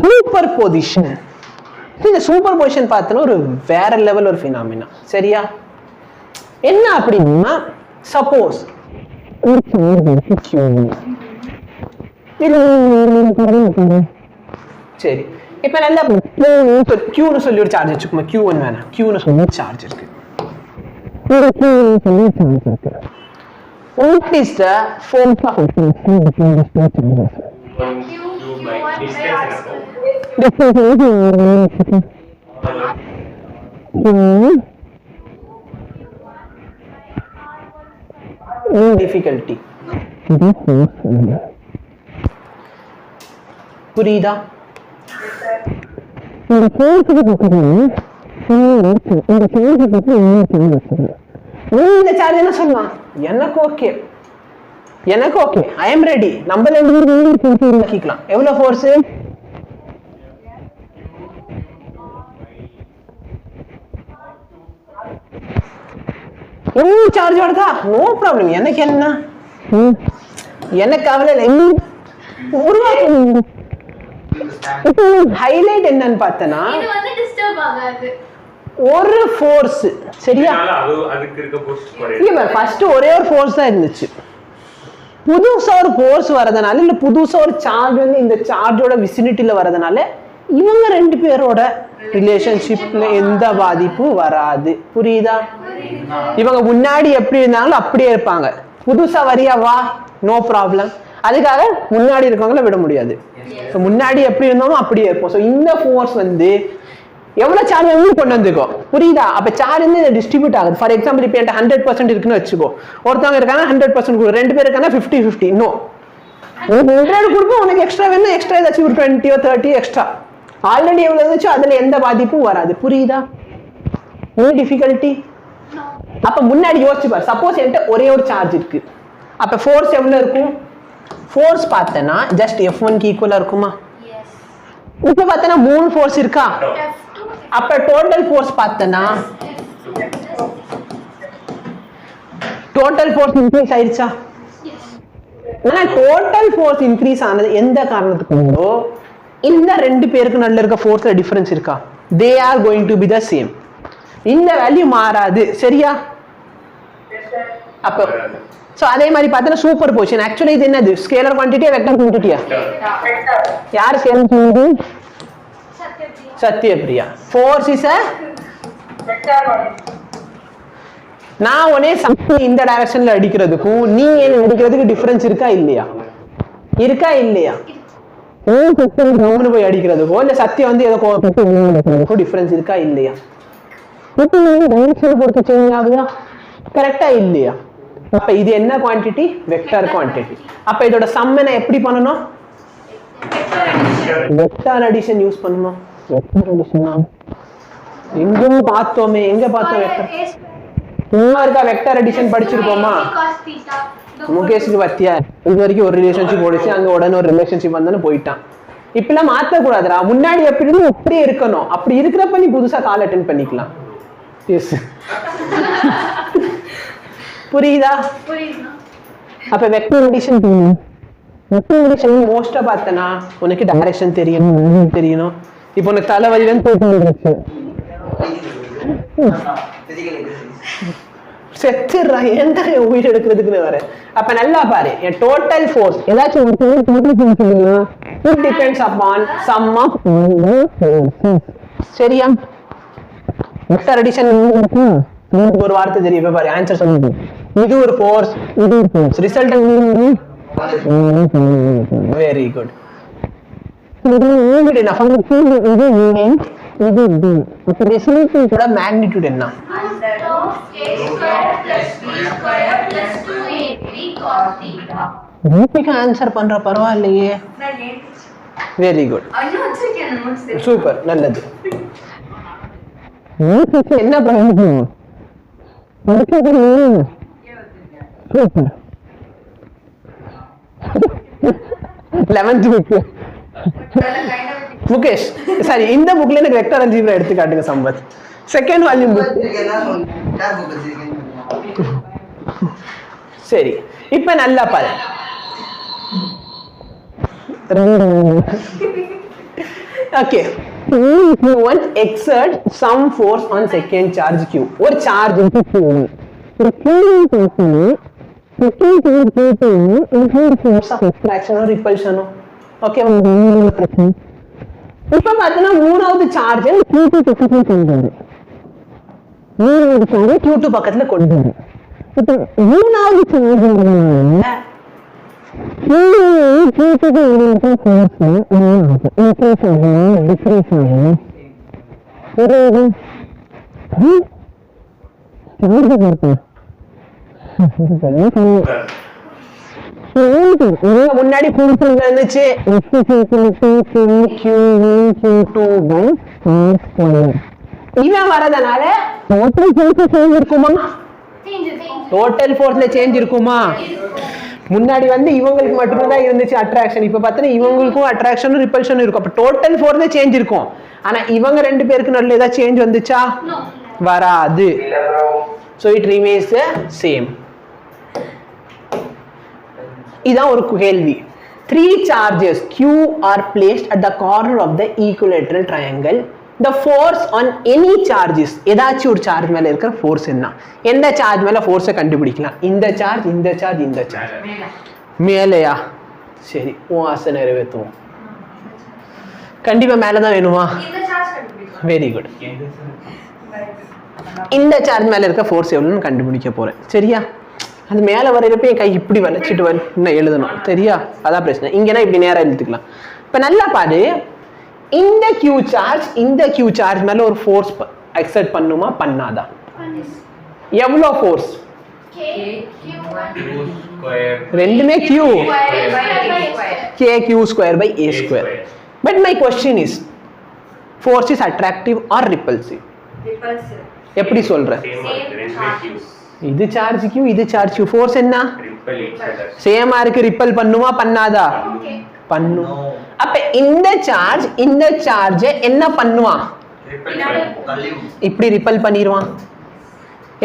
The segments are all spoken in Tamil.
Super position. இந்த சூப்பர் பொசிஷன் பார்த்தோன்னா ஒரு வேற லெவல் ஒரு ஃபினாமினா. சரியா? என்ன அப்படின்னா சப்போஸ் சரி இப்ப நல்லா கியூன்னு சொல்லி ஒரு சார்ஜ் வச்சுக்கோமா. கியூன்னு வேணாம், கியூன்னு சொல்லி சார்ஜ் இருக்கு. What is the force of attraction between the two charges? Difficulty. புரியுதா? இந்த சார்ஜ் என்ன சொல்லலாம்? எனக்கு ஓகே, எனக்கு ஓகே, ஐ எம் ரெடி. நம்ம ரெண்டு பேரும் ஆக்கிக்கலாம். எவ்வளவு ஃபோர்ஸ்? சார்ஜ் வருதா? No problem. எனக்கு என்ன, எனக்கு கவலை இல்லை. ஹைலைட் என்னன்னு பார்த்தனா ஒரு ஃபோர்ஸ். சரியா? ஃபர்ஸ்ட் ஒரே ஒரு ஃபோர்ஸ் தான் இருந்துச்சு. புதுசா ஒரு ஃபோர்ஸ் வரதுனால இல்ல புதுசா ஒரு சார்ஜ் வந்து இந்த சார்ஜோட விசினிட்டில வரதுனால இவங்க ரெண்டு பேரோட ரிலேஷன்ஷிப்ல எந்த பாதிப்பும் வராது. புரியுதா? இவங்க முன்னாடி எப்படி இருந்தாங்களோ அப்படியே இருப்பாங்க. புதுசா வரியா வா, நோ ப்ராப்ளம். அதுக்காக முன்னாடி இருக்கவங்கள விட முடியாது. முன்னாடி எப்படி இருந்தாலும் அப்படியே இருப்போம். ஸோ இந்த ஃபோர்ஸ் வந்து எவ்வளவு சார்ஜ் வந்து கொண்டு வந்துக்கோ. புரியுதா? அப்ப சார்ஜ் வந்து டிஸ்ட்ரிபியூட் ஆகுது. ஃபார் எக்ஸாம்பிள் இப்போ என்கிட்ட 100% இருக்குன்னு வச்சுக்கோ. ஒருத்தவங்க இருக்காங்க 100%, ரெண்டு பேர் இருக்காங்க 50-50. நோ, 100 கொடுப்போம். உனக்கு எக்ஸ்ட்ரா வேணும், எக்ஸ்ட்ரா ஏதாச்சும் ஒரு 20 or 30 எக்ஸ்ட்ரா. ஆல்ரெடி எவ்வளவு இருந்துச்சோ அதுல எந்த பாதிப்பும் வராது. புரியுதா? என்ன டிஃபிகல்ட்டி? அப்ப முன்னாடி யோசிச்சு பாரு. சப்போஸ் என்கிட்ட ஒரே ஒரு சார்ஜ் இருக்கு, அப்ப ஃபோர்ஸ் எவ்வளவு இருக்கும்? ஃபோர்ஸ் பார்த்தனா ஜஸ்ட் F1 க்கு ஈக்குவலா இருக்குமா? இப்ப பார்த்தனா 3 ஃபோர்ஸ் இருக்கா? அப்ப டோட்டல் ஃபோர்ஸ் பார்த்தனா டோட்டல் ஃபோர்ஸ் இன்க்ரீஸ் ஆயிருச்சா? ஆனா டோட்டல் ஃபோர்ஸ் இன்க்ரீஸ் ஆனது எந்த காரணத்துக்குண்டோ இந்த ரெண்டு பேருக்கு நல்ல இருக்க ஃபோர்ஸ்ல டிஃபரன்ஸ் இருக்கா? They are going to be the same. இந்த வேல்யூ மாறாது. சரியா? அப்ப சோ அதே மாதிரி பார்த்தா சூப்பர் பொசிஷன். ஆக்சுவலி இது என்னது? ஸ்கேலர் குவாண்டிட்டியா வெக்டர் குவாண்டிட்டியா? யார் ஸ்கேலர் சொன்னது? Sathyapriya. Force is a vector quantity. நான் உடனே சக்தி இந்த டைரக்ஷன்ல அடிக்கிறதுக்கும் நீ என்ன அடிக்கிறதுக்கு டிஃபரன்ஸ் இருக்கா இல்லையா? இருக்கா இல்லையா? போய் அடிக்கிறதுக்கோ இல்ல சத்தியம் வந்து ஏதோ டிஃபரன்ஸ் இருக்கா இல்லையா? டைரக்ஷன் பொறுத்து சேஞ்ச் ஆகுதா? கரெக்டா இல்லையா? அப்ப இது என்ன குவாண்டிட்டி? Vector quantity. அப்ப இதோட சம் என்ன எப்படி பண்ணனும்? வெக்டர் அடிஷன் யூஸ் பண்ணனும். வெக்டர் அடிஷன் எங்க பார்த்தோமே? எங்க பார்த்தோம் வெக்டர்? சும்மா இருக்கா? Vector addition படிச்சிருக்கோமா? முகேஷ்க்கு பத்தியா இது வரைக்கும் ஒரு ரிலேஷன்ஷிப் ஓடிச்சு, அங்க உடனே ஒரு ரிலேஷன்ஷிப் வந்தானு போயிட்டான். இப்பெல்லாம் மாத்த கூடாதுடா. முன்னாடி எப்படி இருந்து அப்படியே இருக்கணும். அப்படி இருக்கிறப்ப நீ புதுசா கால் அட்டெண்ட் பண்ணிக்கலாம். எஸ், புரியுதா? அப்ப வெக்டர் அடிஷன் மோஸ்டா பார்த்தனா உனக்கு டைரக்ஷன் தெரியணும். இப்போ உனக்கு தலைவலின்னு போயிட்டு செத்துறா. எந்த உயிர் எடுக்கிறதுக்குன்னு வர. அப்ப நல்லா பாரு, என் டோட்டல் ஃபோர்ஸ் ஏதாச்சும் it depends upon sum of சரியா? வெக்டர் அடிஷன் ஒரு வார்த்தை தெரியும் பாரு. ஆன்சர் சொல்லுங்க. இது ஒரு ஃபோர்ஸ், இது ஒரு ஃபோர்ஸ். Result very good. ரிசல்ட்டோட மேக்னிட்யூட் என்ன? ஆன்சர் பண்ற பரவாயில்லையே. வெரி குட், சூப்பர், நல்லது. என்ன பண்ணணும்? Super. 11th book Mukesh, sorry, இந்த புக்ல எனக்கு வெக்டர் அல்ஜிப்ரா எடுத்து காட்டுங்க சம்பத். Second volume book. சரி, இப்ப நல்லா பாரு. Okay. Q1 exert some force on second charge Q. Or charge into Q1. The Q1 person second charge Q2 force of attraction or repulsion. Okay. இப்போ பார்த்தீங்கன்னா மூணாவது சார்ஜ் Q2 பக்கத்துல கொண்டு வரும். மூணாவது சார்ஜ் Q2 பக்கத்துல கொண்டு வரும். இப்போ மூணாவது சார்ஜ் Q2 ஃபோர்ஸ் இன்க்ரீஸ் ஆகும் டிக்ரீஸ் ஆகும். முன்னாடி இருந்துச்சு இவன் வரதுனால டோட்டல் ஃபோர்ஸ்ல சேஞ்ச் இருக்குமா? டோட்டல் ஃபோர்ஸ்ல சேஞ்ச் இருக்குமா? முன்னாடி வந்து இவங்களுக்கு மட்டும்தான் இருந்துச்சு அட்ராக்ஷன். இப்ப பார்த்தா இவங்களுக்கும் அட்ராக்ஷனும் ரிப்பல்ஷனும் இருக்கும். அப்ப டோட்டல் ஃபோர்ஸ்ல சேஞ்ச் இருக்கும். ஆனா இவங்க ரெண்டு பேருக்கு நடுவில் ஏதாவது சேஞ்ச் வந்துச்சா? வராது. So it remains the same. இதான் ஒரு கேள்வி. 3 charges Q are placed at the corner of the equilateral triangle. The force on any charges, ஏதாச்சும் ஒரு சார்ஜ் மேல இருக்கிற ஃபோர்ஸ் என்ன? எந்த சார்ஜ் மேல ஃபோர்ஸை கண்டுபிடிக்கலாம்? இந்த சார்ஜ், இந்த சார்ஜ், இந்த சார்ஜ். மேலையா? சரி, உன் ஆசை நிறைவேற்றுவோம். கண்டிப்பா மேல தான் வேணுமா? Very good. இந்த சார்ஜ் மேல இருக்க ஃபோர்ஸ் எவ்வளவுன்னு கண்டுபிடிக்க போறேன். சரியா? அது மேல வரையறப்ப என் கை இப்படி வளைச்சிட்டு இன்னும் எழுதணும். சரியா? அதான் பிரச்சனை. இங்கன்னா இப்படி நேரம் எழுதிக்கலாம். இப்ப நல்லா பாரு, இந்த Q சார்ஜ் மேல ஒரு ஃபோர்ஸ் எக்ஸர்ட் பண்ணுமா பண்ணாதா? எவ்வளவு ஃபோர்ஸ்? ரெண்டுமே Q KQ2/A². But my question is, force is attractive or repulsive? எப்படி சொல்ற? இது சார்ஜ் Q, இது சார்ஜ் Q. ஃபோர்ஸ் என்ன? சேமா இருக்கு. ரிப்பல் பண்ணுமா பண்ணாதா? பண்ணும். அப்ப இந்த சார்ஜ் என்ன பண்ணுவான்? இப்படி ரிப்பல் பண்ணிடுவான்.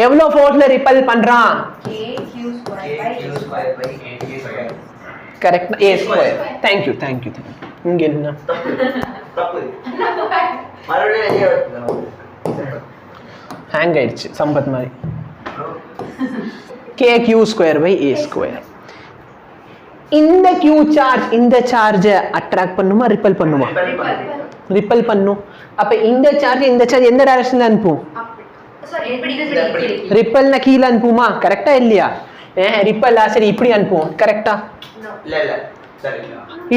எவ்வளவு ஃபோர்ஸ்ல ரிப்பல் பண்றான்? கரெக்ட். A². Thank you. இங்க என்ன ஹேங் ஆயிடுச்சு சம்பத் மாதிரி. KQ2/A². இந்த Q சார்ஜ் இந்த சார்ஜை அட்ராக்ட் பண்ணுமா ரிப்பல் பண்ணுமா? ரிப்பல் பண்ணும். அப்ப இந்த சார்ஜ் எந்த டைரக்ஷன்ல அனுப்பும்? ரிப்பல்னா கீழே அனுப்புமா? கரெக்டா இல்லையா? ரிப்பல் சரி இப்படி அனுப்புவோம். கரெக்டா?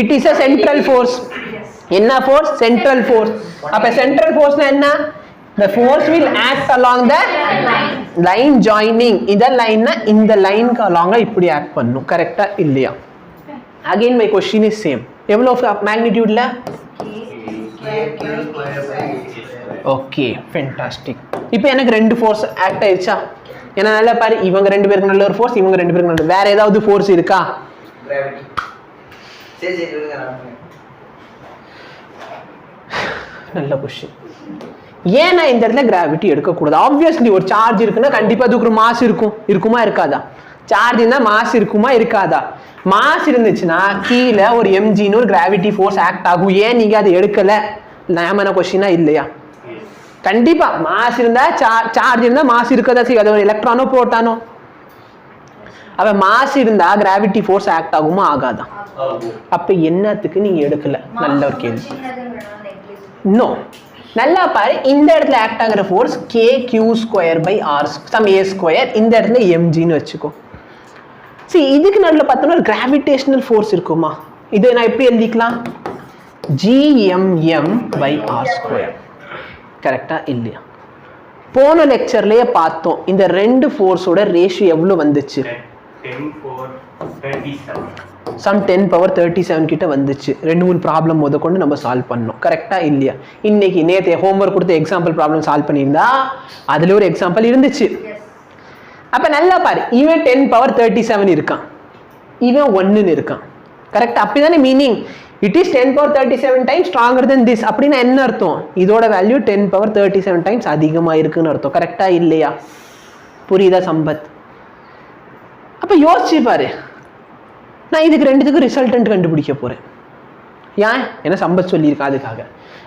It is a central force. என்ன ஃபோர்ஸ்? Central force. அப்ப சென்ட்ரல் ஃபோர்ஸ்னா என்ன? The force will act along the line joining. இந்த லைன்னா இந்த லைனுக்கு along இப்படி ஆக்ட் பண்ணும். கரெக்டா இல்லையா? Again my question is same. எவ்வளவு மேக்னிட்யூட்ல? Okay, fantastic. இப்போ எனக்கு ரெண்டு ஃபோர்ஸ் ஆக்ட் ஆயிடுச்சா? ஏன்னா நல்லா பாரு, இவங்க ரெண்டு பேருக்கு நல்ல ஒரு ஃபோர்ஸ், இவங்க ரெண்டு பேருக்கு நல்ல. வேற ஏதாவது ஃபோர்ஸ் இருக்கா? நல்ல கொஸ்டின். ஏன்னா இந்த இடத்துல கிராவிட்டி எடுக்கக்கூடாது? ஆப்வியஸ்லி ஒரு சார்ஜ் இருக்குன்னா கண்டிப்பா அதுக்கு ஒரு மாஸ் இருக்குமா இருக்காதா? சார்ஜ் இருந்தா மாஸ் இருக்குமா இருக்காதா? மாஸ் இருந்துச்சுன்னா கீழே ஒரு mgன்னு ஒரு கிராவிட்டி ஃபோர்ஸ் ஆக்ட் ஆகும். ஏன் நீங்க அதை எடுக்கல? நியாயமான கொஸ்டினா இல்லையா? கண்டிப்பா மாஸ் இருந்தா சார்ஜ் இருந்தா மாஸ் இருக்கதா செய்யும். அது ஒரு எலக்ட்ரானோ புரோட்டானோ. அப்ப மாஸ் இருந்தா கிராவிட்டி ஃபோர்ஸ் ஆக்ட் ஆகுமா ஆகாதா? அப்ப என்னத்துக்கு நீங்க எடுக்கல? நல்ல ஒரு கேள்வி. நோ, நல்லா பாரு, இந்த இடத்துல ஆக்ட் ஆகிற ஃபோர்ஸ் KQ2/R சம் A². இந்த இடத்துல mgன்னு வச்சுக்கோ. சரி, இதுக்கு நடுவில் பார்த்தோம்னா ஒரு கிராவிடேஷனல் ஃபோர்ஸ் இருக்குமா? இதை நான் எப்படி எழுதிக்கலாம்? GMM/R². கரெக்டா இல்லையா? போன லெக்சர்லயே பார்த்தோம் இந்த ரெண்டு ஃபோர்ஸோட ரேஷியோ எவ்வளவு வந்துச்சு? 10^37 கிட்ட வந்துச்சு. 2-3 ப்ராப்ளம் கொண்டு நம்ம சால்வ் பண்ணோம். கரெக்டா இல்லையா? இன்னைக்கு நேற்று ஹோம்ஒர்க் கொடுத்து எக்ஸாம்பிள் ப்ராப்ளம் சால்வ் பண்ணியிருந்தா அதுல ஒரு எக்ஸாம்பிள் இருந்துச்சு. அப்ப நல்லா பாரு, இவன் 10^37 இருக்கான், இவன் 1 இருக்கான். கரெக்ட்? அப்படிதானே meaning? It is 10^37 times stronger then this. அப்படின்னா என்ன அர்த்தம்? இதோட வேல்யூ 10^37 டைம்ஸ் அதிகமா இருக்குன்னு அர்த்தம். கரெக்டா இல்லையா? புரியுதா சம்பத்? அப்ப யோசிச்சு பாரு, நான் இதுக்கு ரெண்டுத்துக்கும் ரிசல்டன்ட் கண்டுபிடிக்க போறேன். ஏன் ஏன்னா சம்பத் சொல்லியிருக்கா அதுக்காக.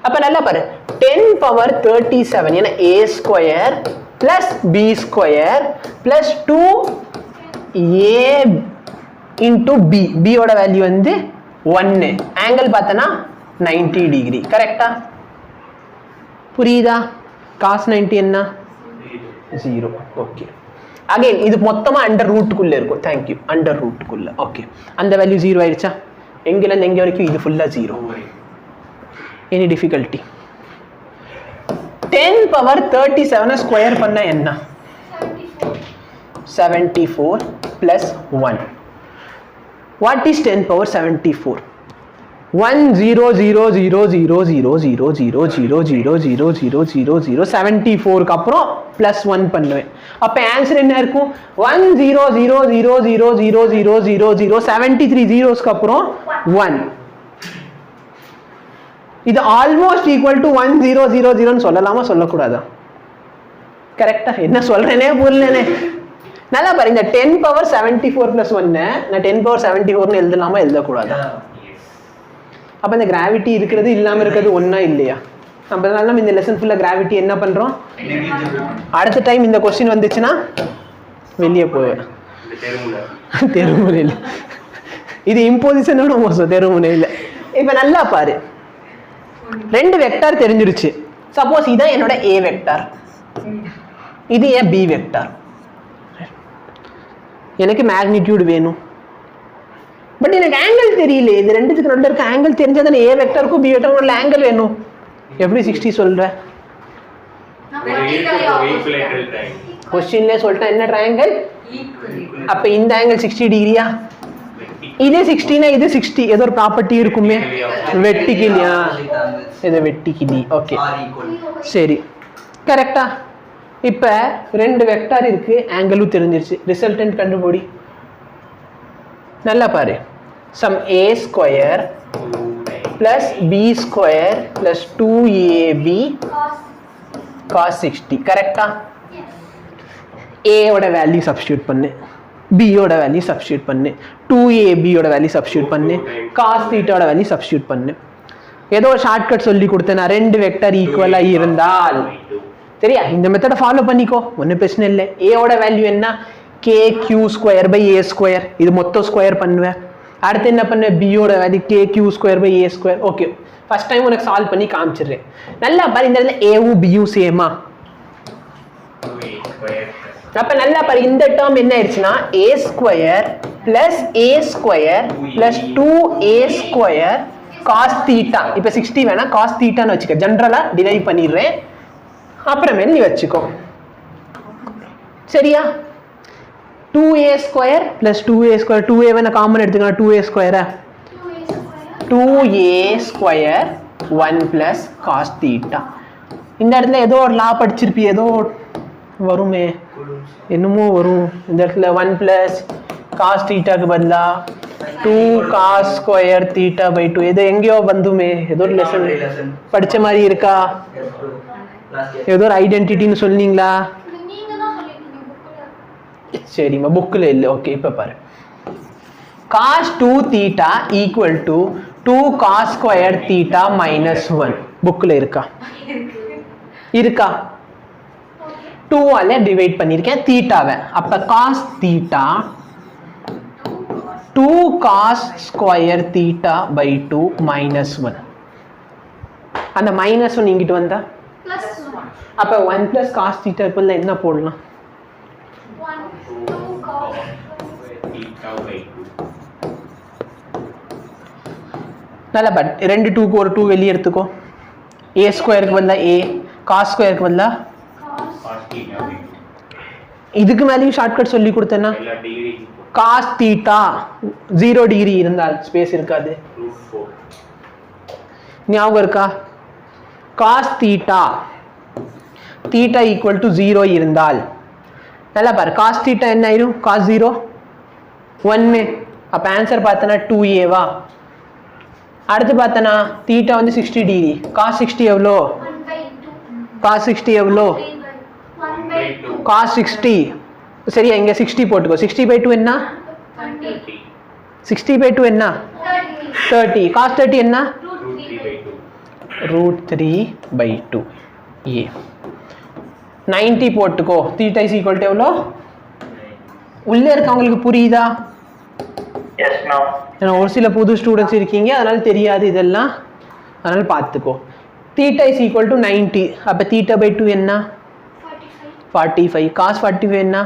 அப்ப நல்லா பாரு 10 பவர் 37 ஏன்னா a square plus b square plus 2a into b. b ஓட வேல்யூ வந்து 1. ஆங்கிள் பார்த்தனா 90 டிகிரி. கரெக்டா? புரியுதா? cos 90 என்ன? 0. ஓகே. அகைன் இது மொத்தமா அண்டர் ரூட்டுக்குள்ள இருக்கும். தேங்க்யூ. அண்டர் ரூட்டுக்குள்ள. ஓகே. அந்த வேல்யூ 0 ஆயிடுச்சா? எங்கல இருந்து எங்க வரைக்கும் இது ஃபுல்லா 0. Any difficulty? 10 பவர் 37 ஸ்கொயர் பண்ண என்ன? 74 plus 1. What is 10 power 74? 1 0 0 0 0 0 0 0 0 0 0 0 0 0 74 க்கு அப்புறம் பிளஸ் 1 பண்ணுவேன். அப்ப ஆன்சர் என்ன இருக்கும்? 1 0 0 0 0 0 0 0 0 73 zeros அப்புறம் 1. இது ஆல்மோஸ்ட் ஈக்குவல் டு 1 0 0 0 சொல்லலாமா சொல்லக்கூடாதா? கரெக்டா? என்ன சொல்றேனே புரியலனே. நல்லா பாரு இந்த 10 பவர் 74 plus 1 நான் 10 பவர் 74 னு எழுதலாமா எழுதக்கூடாதா? அப்ப இந்த கிராவிட்டி இருக்கிறது இல்லாம இருக்கிறது ஒண்ணா இல்லையா? அதனால நம்ம இந்த லெசன் ஃபுல்லா கிராவிட்டி என்ன பண்றோம்? அடுத்த டைம் இந்த क्वेश्चन வந்துச்சுனா வெளிய போவேன். தெருமுனையில இது இம்போசிஷனோட மோசம் தெருமுனையில. இப்ப நல்லா பாரு ரெண்டு வெக்டார் தெரிஞ்சிருச்சு. சப்போஸ் இதான் என்னோட a வெக்டார், இது என் b வெக்டார். எனக்கு மேக்னிட்யூட் வேணும், பட் எனக்கு ஆங்கிள் தெரியல. இது ரெண்டுத்துக்கு நடுவுல இருக்க ஆங்கிள் தெரிஞ்சா தானே a வெக்டாருக்கும் b வெக்டாருக்கும் உள்ள ஆங்கிள் வேணும். எப்படி 60 சொல்ற? क्वेश्चनல சொல்லிட்டேன் என்ன ட்ரையாங்கிள்? அப்ப இந்த ஆங்கிள் 60 டிகிரியா? இதே 60 னா இது 60 ஏதோ ஒரு ப்ராப்பர்ட்டி இருக்குமே, வெர்டிகலியா? இது வெர்டிகலி. ஓகே சரி கரெக்ட்டா? இப்ப ரெண்டு வெக்டார் இருக்கு, ஆங்கிளும் தெரிஞ்சிருச்சு. ரிசல்டன்ட் கண்டுபிடி. நல்லா பாரு sum a square plus b square plus 2ab cos 60. கரெக்ட்டா? a ஓட வேல்யூ சப்ஸ்டிட்யூட் பண்ணு, b ஓட வேல்யூ சப்ஸ்டிட்யூட் பண்ணு, 2ab ஓட வேல்யூ சப்ஸ்டிட்யூட் பண்ணு, cos θ ஓட வேல்யூ சப்ஸ்டிட்யூட் பண்ணு. ஏதோ ஒரு ஷார்ட்கட் சொல்லி கொடுத்தேன், ரெண்டு வெக்டர் ஈக்குவலா இருந்தால் சரியா இந்த மெத்தட ஃபாலோ பண்ணிக்கோ, ஒன்றும் பிரச்சனை இல்லை. a ஓட வேல்யூ என்ன? kq square by a square. இது மொத்தம் ஸ்கொயர் பண்ணுவேன். அடுத்து என்ன பண்ண? b ஓட value kq square by a square. Okay first time உனக்கு சால்வ் பண்ணி காமிச்சிடுறேன். நல்லா பாரு இந்த இடத்துல a வும் b யும் சேமா? அப்ப நல்லா பாரு இந்த டேர்ம் என்ன ஆயிடுச்சுன்னா a square plus a square plus 2a square cos θ. இப்ப 60 வேணா cos θ ன்னு வச்சுக்க, ஜெனரலா டிரைவ் பண்ணிடுறேன், அப்புறமே நீ வச்சுக்கோ சரியா? 2a square plus 2a square, 2a வேணா காமன் எடுத்துக்கலாம், 2a ஸ்கொயரா 2a square 1 plus cos θ. இந்த இடத்துல ஏதோ ஒரு லா படிச்சிருப்பி, ஏதோ வருமே, என்னமோ வரும் இந்த இடத்துல 1 பிளஸ் cos θக்கு பதிலா 2 cos ஸ்கொயர் θ பை 2. ஏதோ எங்கேயோ வந்துமே, ஏதோ ஒரு லெசன் படிச்ச மாதிரி இருக்கா? ஏதோ ஒரு ஐடென்டிட்டின்னு சொன்னீங்களா? சரிம்மா புக்கில் இல்லை. ஓகே இப்போ பாரு cos 2 θ equal to 2 cos square θ minus 1. புக்கில் இருக்கா? இருக்கா? 2 ஆல டிவைட் பண்ணியிருக்கேன் தீட்டாவை. அப்போ cos θ 2 cos square θ by 2 minus 1. அந்த மைனஸ் 1 இங்கிட்டு வந்தா அப்போ 1 பிளஸ் cos θ இப்போ என்ன போடலாம்? நல்லா பட் ரெண்டு 2க்கு ஒரு 2 வெளியே எடுத்துக்கோ. a ஸ்கொயருக்கு பதிலா a, cos ஸ்கொயருக்கு பதிலா இதுக்கு மேலேயும் ஷார்ட்கட் சொல்லி கொடுத்தேன்னா cos θ 0 டிகிரி இருந்தால் ஸ்பேஸ் இருக்காது, ஞாபகம் இருக்கா? cos θ θ ஈக்குவல் டு 0 இருந்தால் நல்லா பாரு cos θ என்ன ஆயிரும்? cos 0 1. அப்ப ஆன்சர் பார்த்தனா 2a வா? அடுத்து பார்த்தனா θ வந்து 60 டிகிரி, cos 60 எவ்வளோ? cos 60 எவ்வளோ? cos 60 சரியா? இங்க 60 போட்டுக்கோ. 60 by 2 என்ன? 60 by 2 என்ன? 30 cos 30 என்ன root 3 by 2. √3/2 a 90 போட்டுக்கோ θ is equal to எவ்வளோ உள்ளே இருக்கவங்களுக்கு புரியுதா Yes, ma'am. ஏன்னா ஒரு சில புது ஸ்டூடெண்ட்ஸ் இருக்கீங்க அதனால தெரியாது இதெல்லாம் அதனால பார்த்துக்கோ θ is equal to 90 அப்போ θ/2 என்ன 45 cos 45 என்ன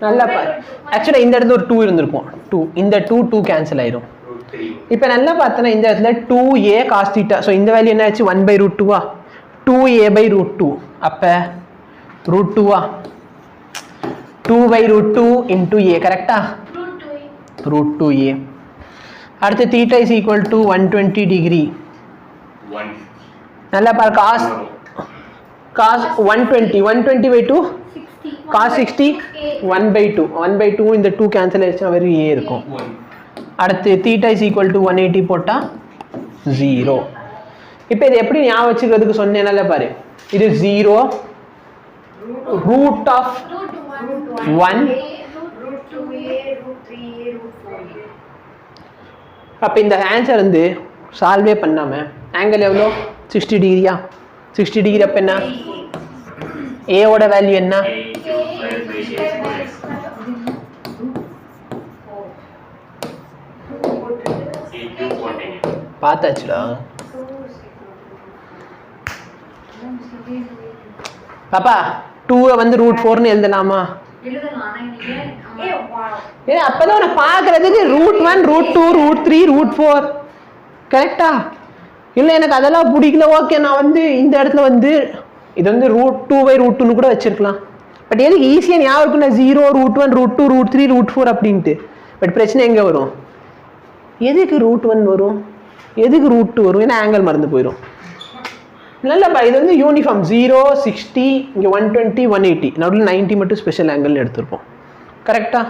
நல்லா பாரு ஆக்சுவலாக இந்த இடத்துல ஒரு 2 இருந்திருக்கும் 2 இந்த 2 கேன்சல் ஆயிரும் Root 3. இப்போ நல்லா பார்த்தோன்னா இந்த இடத்துல 2a cos θ ஸோ இந்த வேல்யூ என்ன ஆச்சு 1/√2 2a/√2 அப்போ √2 2/√2 into a கரெக்டா √2a அடுத்து θ is equal to 120 degree 1. நல்லா பாரு cos 120/2 cos 60 1/2 1/2 இந்த 2 கேன்சல் ஆயிடுச்சுன்னா வெறும் a இருக்கும் 1. அடுத்து θ is equal to 180 போட்டால் 0 இப்போ இது எப்படி ஞாபகம் வச்சுக்கிறதுக்கு சொன்னேன்னால பாரு இது 0 root of 1 அப்போ இந்த ஆன்சர் வந்து சால்வே பண்ணாமல் ஆங்கிள் எவ்வளோ 60 டிகிரியா 60 டிகிரி அப்போ என்ன ஏவோட வேல்யூ என்ன A into 5/a square. Into 14. பார்த்தாச்சுடா பாப்பா 2 வந்து √4ன்னு எழுதலாமா ஏன்னா அப்பதான் உனக்கு பார்க்கறதுக்கு √1 √2 √3 √4 கரெக்டா இல்லை எனக்கு அதெல்லாம் பிடிக்கல ஓகே நான் வந்து இந்த இடத்துல வந்து இது வந்து √2/√2ன்னு கூட வச்சிருக்கலாம் பட் எதுக்கு ஈஸியாக ஞாபகம் இருக்குன்னா 0 √1 √2 √3 √4 அப்படின்ட்டு பட் பிரச்சனை எங்கே வரும் எதுக்கு √1 வரும் எதுக்கு √2 வரும் ஏன்னா ஆங்கிள் மறந்து போயிடும் நல்லப்பா இது வந்து யூனிஃபார்ம் 0 60 இங்கே 120 180 நடுவில் 90 மட்டும் ஸ்பெஷல் ஆங்கிள் எடுத்திருப்போம் கரெக்டா